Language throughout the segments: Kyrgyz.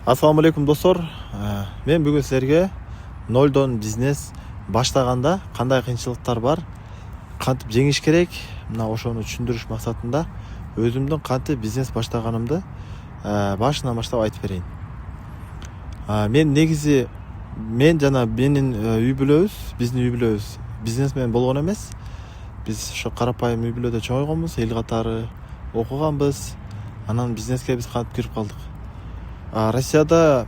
Ассаламу алейкум достор. Мен бүгін сіздерге нолдон бизнес баштаганда кандай кыйынчылыктар бар, кантип жеңиш керек, мына ошону түшүндүрүш максатында өзүмдүн кантип бизнес баштаганымды башынан баштап айтып берейин. Мен жана менин үй бүлөбүз, биздин үй бүлөбүз бизнесмен болгон эмес. Биз ошо карапайым үй бүлөдө чоңойгонбуз, эл катары окуганбыз. Анан бизнеске биз кантип кирип калдык. Россияда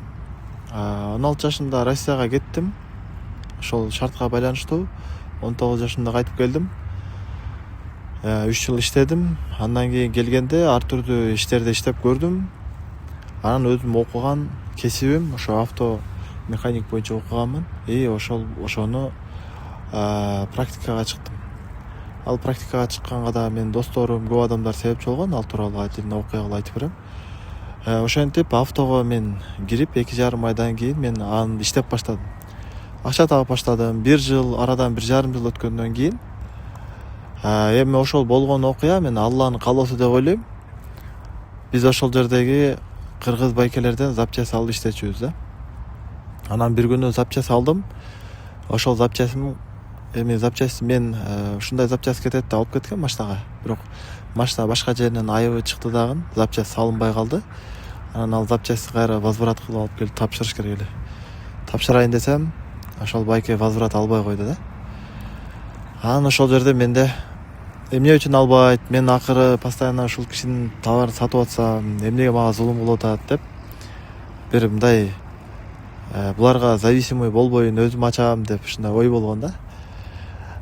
16 жашымда Россияга кеттим. Ошол шартка байланыштуу 19 жашымда кайтып келдим. 3 жыл иштедим. Андан кийин келгенде ар түрдүү иштерди иштеп көрдүм. Анан өзүм окуган кесибим ошо авто механик боюнча окуганмын. Ошону практикага чыктым. Ал практикага чыкканга да менин досторум, көп адамдар себепчи болгон. Ал тууралуу отдельно окуя кылып айтып берем. Ошентип автого мен кирип 2,5 айдан кийин мен аны иштеп баштадым. Акча таап баштадым. 1 жыл, арадан 1,5 жыл өткөндөн кийин эми ошол болгон окуя мен Алланын каалоосу деп ойлойм. Биз ошол жердеги кыргыз байкелерден запчасть алып иштечүбүз да. Анан бир күнү запчасть алдым. Ошол запчастьым мен ушундай запчасть кетет деп алып кеткен машинага. Бирок машина башка жеринен айыбы чыкты дагы, запчасть салынбай калды. Анан ал запчастьты кайра возврат кылып алып келип тапшырыш керек эле. Тапшырайын десем, ошол байке возврат албай койду да. Анан ошол жерде менде эмне үчүн албайт? Мен акыры постоянно ушул кишинин товарын сатып атсам, эмнеге мага зулум кылып атат деп бир мындай буларга зависимый болбойюн, өзүм ачам деп ушундай ой болгон да.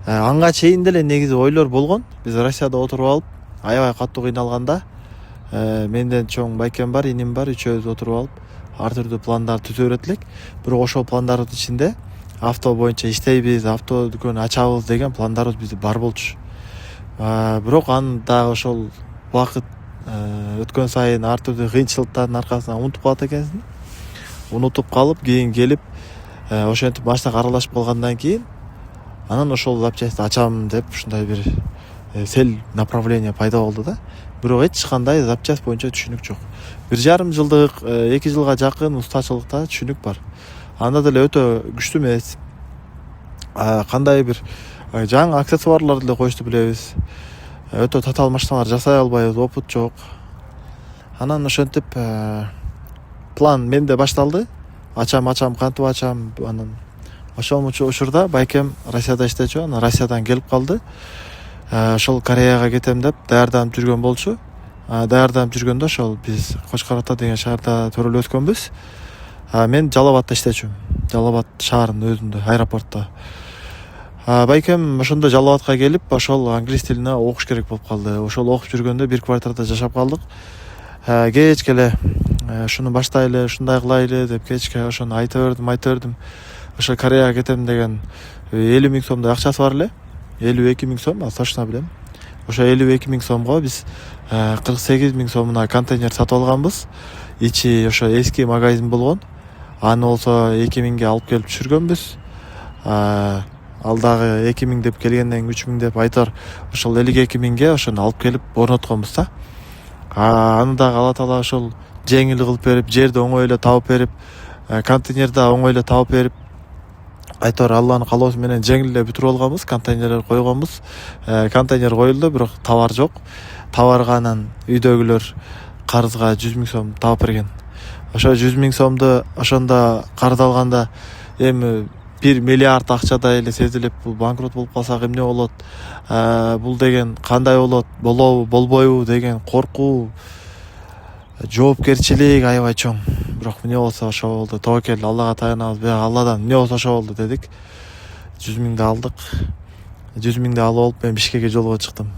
Анга чейин деле негизи ойлор болгон. Биз Россияда отуруп алып, аябай катуу кыйналганда менден чоң байкем бар, иним бар, үчөөбүз отуруп алып ар түрдүү пландар түзө берет элек. Бирок ошол пландардын ичинде авто боюнча иштейбиз, авто дүкөн ачабыз деген пландарыбыз бизде бар болчу. Бирок аны дагы ошол убакыт өткөн сайын ар түрдүү кыйынчылыктардын аркасынан унутуп калат экенсиң. Унутуп калып, кийин келип ошентип машинага аралашып калгандан кийин анан ошол запчастьты ачам деп ушундай бир сел направление пайда болду да. Бирок эч кандай запчасть боюнча түшүнүк жок. 1,5 жылдык, 2 жылга жакын устачылыкта түшүнүк бар. Анда деле өтө күчтүү эмес. Кандай бир жаңы аксессуарларды деле коюшту билебиз. Өтө татаал машиналар жасай албайбыз, опыт жок. Анан ошентип план менде башталды. Ачам кантип ачам. Анан ошол учурда байкем Россияда иштечү, анан Россиядан келип калды. Ошол Кореяга кетем деп даярданып жүргөн болчу. Даярданып жүргөндө ошол биз Кочкор Ата деген шаарда төрөлүп өткөнбүз. Мен Жалал Абадта иштечүмүн. Жалал Абад шаарынын өзүндө, аэропортто. Байкем ошондо Жалал Абадка келип, ошол англис тилине окуш керек болуп калды. Ошол окуп жүргөндө бир квартирада жашап калдык. Кечке эле ушуну баштайлы, ушундай кылайлы деп кечке ошону айта бердим. Ошо Кореяга кетем деген 50 000 сомдой акчасы бар эле. 52 000 сом, точно билем. Ошо 52 000 сомго биз 48 000 сомуна контейнер сатып алганбыз. Ичи ошо эски магазин болгон. Аны болсо 2 000ге алып келип түшүргөнбүз. Ал дагы 2 000 деп келгенден 3 000 деп айтар. Ошол 52 000ге ошону алып келип орнотконбуз да. Аны дагы Алла таала ошол жеңил кылып берип, жерди оңой эле таап берип, контейнерди оңой эле таап берип, айтор Алланын каалоосу менен жеңил эле бүтүрүп алганбыз, контейнерлер койгонбуз. Контейнер коюлду, бирок товар жок. Товарга анан үйдөгүлөр карызга 100 000 сом таап берген. Ошо 100 000 сомду ошондо карыз алганда эми 1 миллиард акчадай эле сезилип, бул банкрот болуп калсак эмне болот? Бул деген кандай болот? Болобу, болбойбу деген коркуу, жоопкерчилик аябай чоң. Бирок эмне болсо ошо болду. Тобокел Аллага таянабыз. Алладан эмне болсо ошо болду дедик. 100 000ди алдык. 100 000ди алып алып мен Бишкекке жолго чыктым.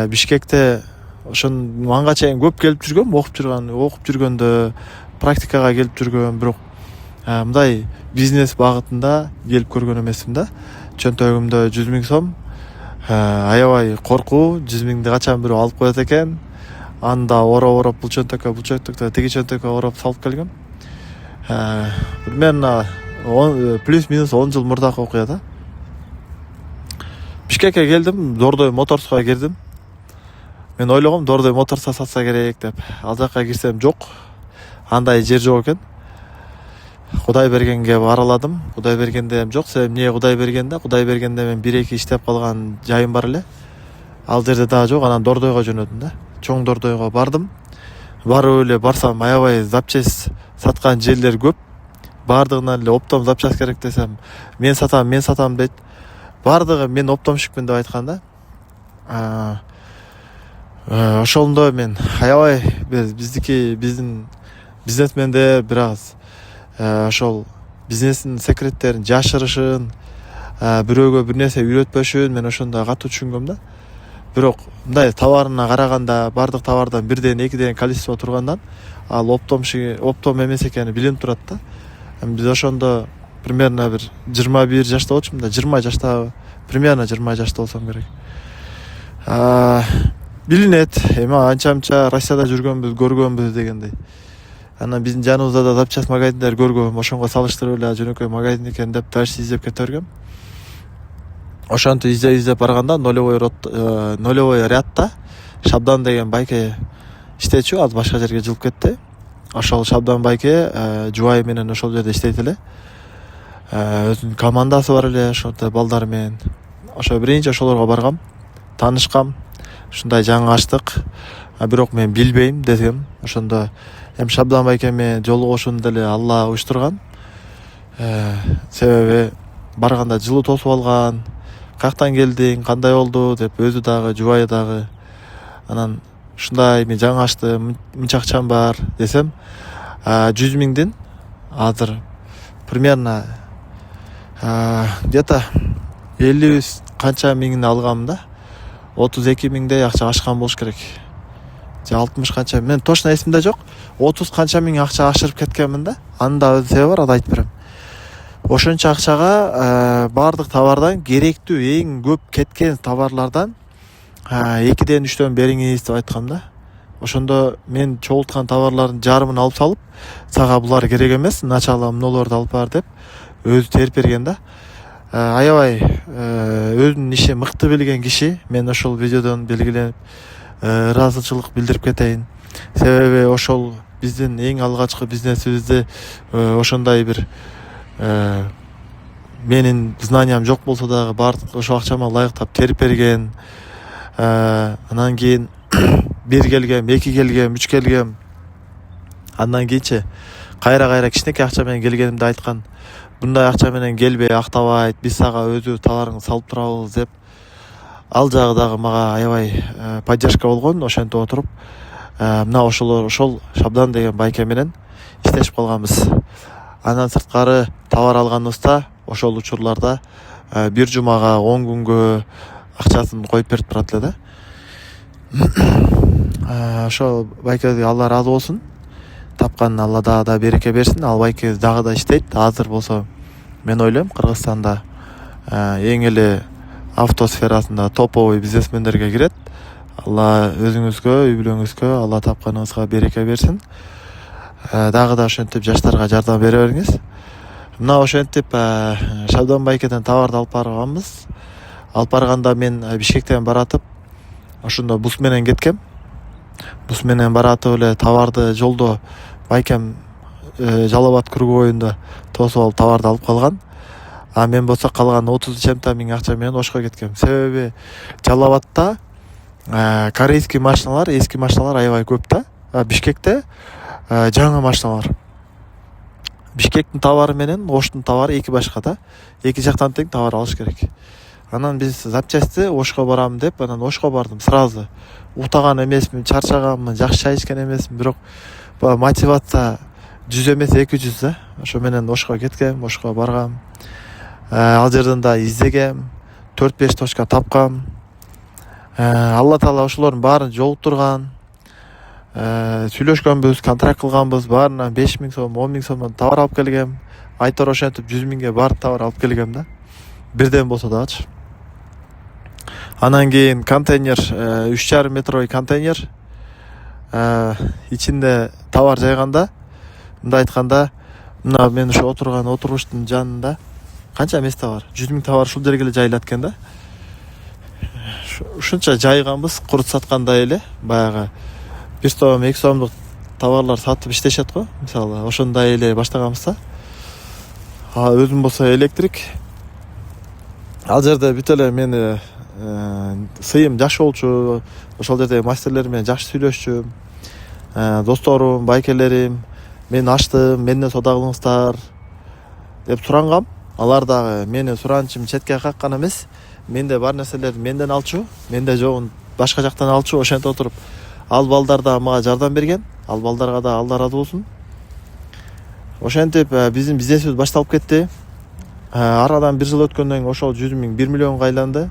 Бишкекте ошон анга чейин көп келип жүргөм, окуп жүргөндө, практикага келип жүргөм, бирок мындай бизнес багытында келип көргөн эмесмин да. Чөнтөгүмдө 100 000 сом. Аябай коркуу, 100 000ди качан бирөө алып коет экен. Анда ороп бул чөнтөккө тиги чөнтөккө ороп салып келгем. Примерно плюс-минус 10 жыл мурдакы окуя да. Бишкекке келдим, Дордой Моторско кирдим. Мен ойлогом Дордой Моторско сатса керек деп. Ал жакка кирсем жок. андай жер жок экен. Кудай бергенге бараладым. Кудай бергенде жок. Себеби эмне Кудай бергенде? Кудай бергенде мен 1-2 иштеп калган жайым бар эле. Ал жерде дагы жок. Анан Дордойго жөнөдүм да. Чоң Дордойго бардым. Барып эле барсам аябай запчасть саткан жерлер көп. Бардыгынан эле оптом запчасть керек десем, мен сатам дейт. Бардыгы мен оптомщикмин деп айтканда, ошондо мен аябай биздин бизнесмендер бир аз ошол бизнестин секреттерин жашырышын, бирөөгө бир нерсе үйрөтпөшүн мен ошондо катуу түшүнгөм да. Бирок мындай товарына караганда бардык товардан 1-2 количество тургандан ал оптом эмес экени билинип турат да. Биз ошондо примерно бир 21 жашта болчумун да, 20 жашта, примерно 20 жашта болсом керек. Билинет, эми анча Россияда жүргөнбүз, көргөнбүз дегендей. Анан биздин жаныбызда да запчасть магазиндер көргөм, ошонго салыштырып эле жөнөкөй магазин экен деп дальше издеп кете бергем. Ошентип издеп барганда нолевой рядта Шабдан деген байке иштечү, ал башка жерге жылып кетти. Ошол Шабдан байке жубайы менен ошол жерде иштейт эле. Өзүнүн командасы бар эле, ошондой балдар менен. Ошо биринчи ошолорго баргам, таанышкам. Ушундай жаңы ачтык. Бирок мен билбейм десем, ошондо эми Шабдан байке менен жолугушууну деле Алла уюштурган. Себеби барганда жылуу тосуп алган. Каяктан келдиң, кандай болду деп өзү дагы, жубайы дагы. Анан ушундай мен жаңы ачтым, мынча акчам бар десем, 100 миңдин азыр примерно где-то 50 канча миңин алгам да. 32 миңдей акча ашкан болуш керек. Же 60 канча, мен точно эсимде жок. 30 канча миң акча ашырып кеткенмин да. Анын да өз себеби бар, аны айтып берем. Ошончо акчага бардык товардан керектүү эң көп кеткен товарлардан 2-3 бериңиз деп айткам да. Ошондо мен чогулткан товарлардын жарымын алып салып, сага булар керек эмес, начало мыналарды алып бар деп өзү терип берген да. Аябай өзүнүн ишин мыкты билген киши. Мен ошол видеодон белгиленип ыраазычылык билдирип кетейин. Себеби ошол биздин эң алгачкы бизнесибизди ошондой бир менин знаниям жок болсо дагы бардык ошол акчама ылайыктап терип берген. Анан кийин 1 келгем, 2 келгем, 3 келгем. Андан кийинчи кайра кичинекей акча менен келгенимди айткан. Мындай акча менен келбей, актабайт, биз сага өзү товарыңды салып турабыз деп. Ал жагы дагы мага аябай поддержка болгон. Ошентип отуруп, мына ошол Шабдан деген байке менен иштешип калганбыз. Андан сырткары товар алганыбызда ошол учурларда 1 жумага, 10 күнгө акчасын коюп берип турат эле да. Ошол байкеге Алла ыраазы болсун. Тапкан Алла да береке берсин. Ал байке дагы да иштейт. Азыр болсо мен ойлойм Кыргызстанда эң эле авто сферасында топовый бизнесмендерге кирет. Алла өзүңүзгө, үй бүлөңүзгө, Алла тапканыңызга береке берсин. Дагы да ошентип жаштарга жардам бере бериңиз. Мына ошентип Шабдан байкеден товарды алып барганбыз. Алып барганда мен Бишкектен баратып, ошондо бус менен кеткем. Бус менен баратып эле товарды жолдо байкем Жалал Абад кругу боюнда тосуп алып товарды алып калган. Мен болсо калган 30 чемта миң акча менен Ошко кеткем. Себеби Жалал Абадта корейский машиналар, эски машиналар аябай көп да. Бишкекте жаңы машиналар. Бишкектин товары менен Оштун товары эки башка да. Эки жактан тең товар алыш керек. Анан биз запчасти Ошко барам деп, анан Ошко бардым сразу. Утаган эмесмин, чарчаганмын, жакшы чай ичкен эмесмин, бирок мотивация 100 эмес 200 да. Ошо менен Ошко кеткем, Ошко баргам. Ал жерден да издегем, 4-5 точка тапкам. Алла таала ошолордун баарын жолуктурган. Сүйлөшкөнбүз, контракт кылганбыз, баарынан 5 миң сом, 10 миң сомдон товар алып келгем. Айтор ошентип 100 миңге бар товар алып келгем да. Бирден болсо дагычы. Анан кийин контейнер, 3,5 метровый контейнер. Ичинде товар жайганда, мындай айтканда, мына мен ошо отурган отуруштун жанында канча место бар? 100 миң товар ушул жерге эле жайылат экен да. Ушунча жайганбыз, курут саткандай эле, баягы 1 сом, 2 сомдук товарлар сатып иштешет го. Мисалы ошондой эле баштаганбызда. Өзүм болсо электрик. Ал жерде бүт эле мени сыйым жакшы болчу. Ошол жердеги мастерлер менен жакшы сүйлөшчүм. Досторум, байкелерим мен ачтым, менден соода кылыңыздар деп сурангам. Алар дагы мени суранычым четке каккан эмес. Менде бар нерселерди менден алчу, менде жогун башка жактан алчу. Ошентип отуруп ал балдар да мага жардам берген. Ал балдарга да Алла ыраазы болсун. Ошентип биздин бизнесибиз башталып кетти. Арадан 1 жыл өткөндөн кийин ошол 100 миң 1 миллионго айланды.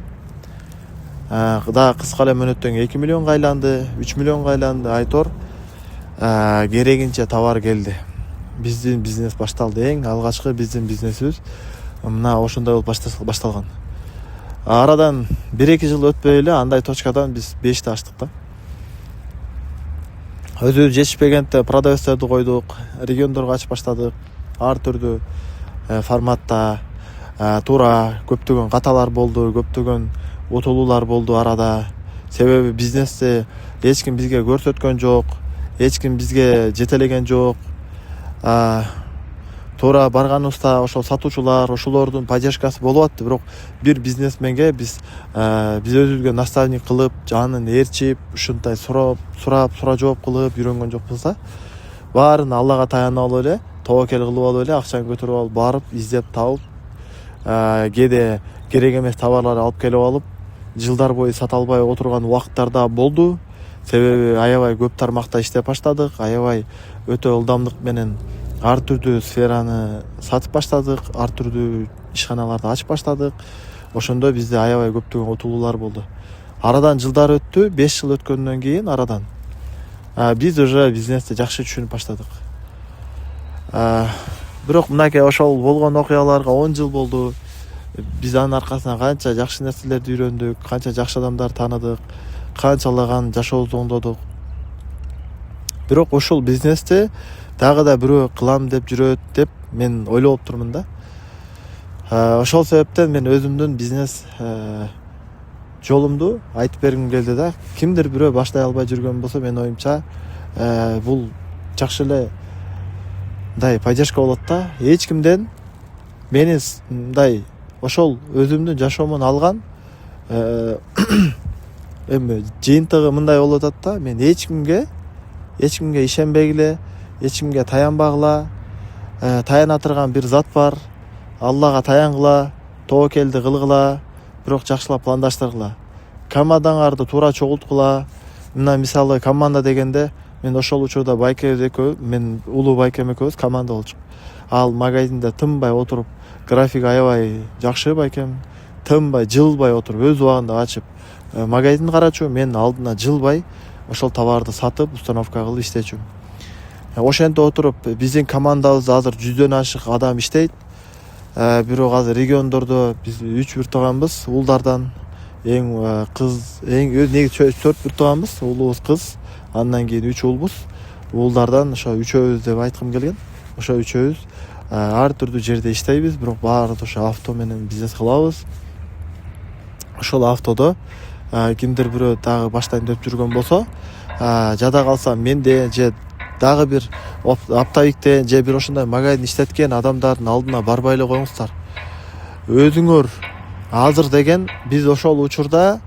Дагы кыска эле мөөнөттөн кийин 2 миллионго айланды, 3 миллионго айланды. Айтор керегинче товар келди. Биздин бизнес башталды. Эң алгачкы биздин бизнесибиз мына ошондой болуп башталган. Арадан 1-2 жыл өтпөй эле андай точкадан биз 5 ачтык да. Өзүбүз жетишпегенде продавецтерди койдук, региондорго ачып баштадык. Ар түрдүү форматта туура көптөгөн каталар болду, көптөгөн утулуулар болду арада. Себеби бизнести эч ким бизге көрсөткөн жок, эч ким бизге жетелеген жок. Туура барганыбызда ошол сатуучулар, ошолордун поддержкасы болуп атты. Бирок бир бизнесменге биз өзүбүзгө наставник кылып, жанын ээрчип, ушундай сура жооп кылып үйрөнгөн жокпуз да. Баарын Аллага таянып алып эле, тобокел кылып алып эле, акчаны көтөрүп алып, барып, издеп тауып, кээде керек эмес товарларды алып келип алып, жылдар бою сата албай отурган убакыттарда болду. Себеби аябай көп тармакта иштеп баштадык, аябай өтө ылдамдык менен ар түрдүү сфераны сатып баштадык, ар түрдүү ишканаларды ачып баштадык. Ошондо бизде аябай көптөгөн утулуулар болду. Арадан жылдар өттү, 5 жыл өткөндөн кийин арадан биз уже бизнести жакшы түшүнүп баштадык. Бирок мынакей ошол болгон окуяларга 10 жыл болду. Биз анын аркасынан канча жакшы нерселерди үйрөндүк, канча жакшы адамдарды тааныдык, канчалаган жашообузду оңдодук. Бирок ушул бизнести дагы да бирөө кылам деп жүрөт деп мен ойлоп турмун да. Ошол себептен мен өзүмдүн бизнес жолумду айтып бергим келди да. Кимдир бирөө баштай албай жүргөн болсо, мен оюмча бул жакшы эле мындай поддержка болот да. Эч кимден мени мындай ошол өзүмдүн жашоомун алган эми жыйынтыгы мындай болуп атат да. Мен эч кимге ишенбегиле, эч кимге таянбагыла, таяна турган бир зат бар. Аллага таянгыла, тобокелди кылгыла, бирок жакшылап пландаштыргыла. Командаңарды туура чогулткула. Мына мисалы команда дегенде мен ошол учурда байке экөө, мен улуу байкем экөөбүз команда болчук. Ал магазинде тынбай отуруп, график аябай жакшы байкем, тынбай, жылбай отуруп өз убагында ачып магазин карачу, мен алдына жылбай ошол товарды сатып, установка кылып иштечүм. Ошентип отуруп биздин командабыз азыр 100дөн ашык адам иштейт. Бирок азыр региондордо биз 3 бир тууганбыз, уулдардан эң кыз, негизи 4 бир тууганбыз, уулубуз кыз, андан кийин 3 уулбуз. Уулдардан ошо 3өбүз деп айткым келген. Ошо 3өбүз ар түрдүү жерде иштейбиз, бирок баары ошо авто менен бизнес кылабыз. Ошол автодо кимдир бирөө дагы баштайм деп жүргөн болсо, жада калса менде же дагы бир оптовикте же бир ошондой магазин иштеткен адамдардын алдына барбай эле коюңуздар. Өзүңөр азыр деген биз ошол учурда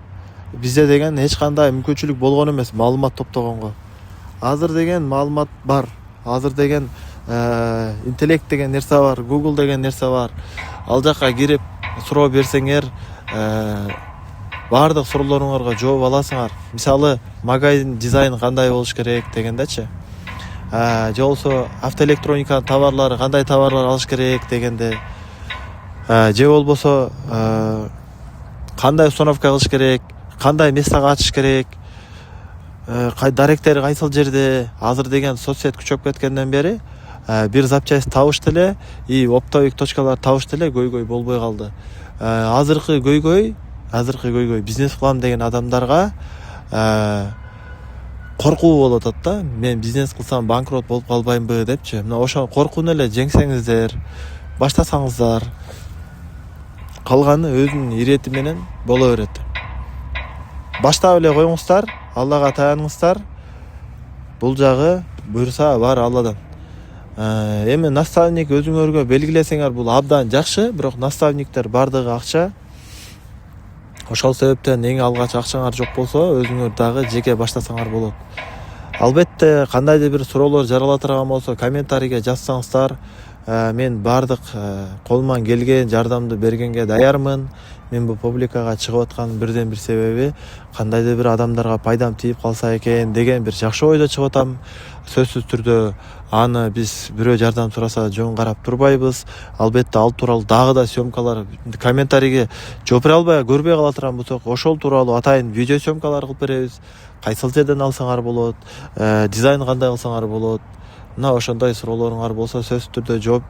бизде деген эч кандай мүмкүнчүлүк болгон эмес маалымат топтогонго. Азыр деген маалымат бар. Азыр деген интеллект деген нерсе бар, Google деген нерсе бар. Ал жакка кирип суроо берсеңер, баардык суроолоруңарга жооп аласыңар. Мисалы, магазин дизайны кандай болуш керек дегендечи. Же болсо автоэлектроника товарлары кандай товарлар алыш керек дегенде, же болбосо кандай установка кылыш керек, кандай местага ачыш керек, даректери кайсыл жерде. Азыр деген соцсет күчөп кеткенден бери бир запчасть табышты эле, оптовик точкалар табышты эле, көйгөй болбой калды. Азыркы көйгөй бизнес кылам деген адамдарга коркуу болуп атат да. Мен бизнес кылсам банкрот болуп калбаймбы депчи. Мына ошо коркууну эле жеңсеңиздер, баштасаңыздар, калганы өзүнүн ирети менен боло берет. Баштап эле коюңуздар, Аллага таяныңыздар. Бул жагы буюрса баары Алладан. Эми наставник өзүңөргө белгилесеңер бул абдан жакшы, бирок наставниктер бардыгы акча. Ошол себептен эң алгач акчаңар жок болсо, өзүңөр дагы жеке баштасаңар болот. Албетте кандайдыр бир суроолор жарала турган болсо комментарийге жазсаңыздар, мен бардык колуман келген жардамды бергенге даярмын. Мен бул публикага чыгып аткан бирден бир себеби кандайдыр бир адамдарга пайдам тийип калса экен деген бир жакшы ойдо чыгып атам. Сөзсүз түрдө аны биз бирөө жардам сураса жөн карап турбайбыз. Албетте ал тууралуу дагы да съемкалар, комментарийге жооп бере албай көрбөй кала турган болсок, ошол тууралуу атайын видео съемкалар кылып беребиз. Кайсыл жерден алсаңар болот, дизайн кандай кылсаңар болот. Мына ошондой суроолоруңар болсо сөзсүз түрдө жооп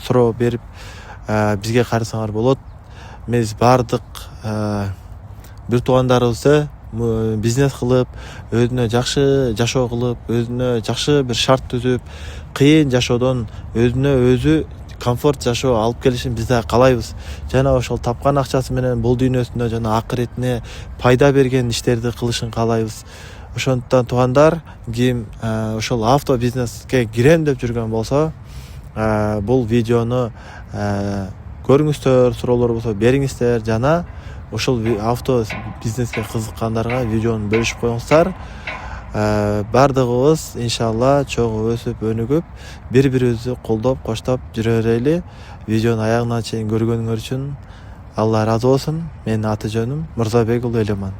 суроо берип бизге кайрысаңар болот. Биз бардык бир туугандарыбызды бизнес кылып, өзүнө жакшы жашоо кылып, өзүнө жакшы бир шарт түзүп, кыйын жашоодон өзүнө өзү комфорт жашоо алып келишин биз да каалайбыз. Жана ошол тапкан акчасы менен бул дүйнөсүндө жана акыретине пайда берген иштерди кылышын каалайбыз. Ошондуктан туугандар, ким ошол авто бизнеске кирем деп жүргөн болсо, бул видеону көрүңүздөр, суроолор болсо бериңиздер, жана ошол авто бизнеске кызыккандарга видеону бөлүшүп коюңуздар. Бардыгыбыз иншалла чогуу өсүп өнүгүп, бири-бирибизди колдоп, коштоп жүрө берели. Видеону аягына чейин көргөнүңөр үчүн Алла ыраазы болсун. Менин аты жөнүм Мырзабек уулу Элеман.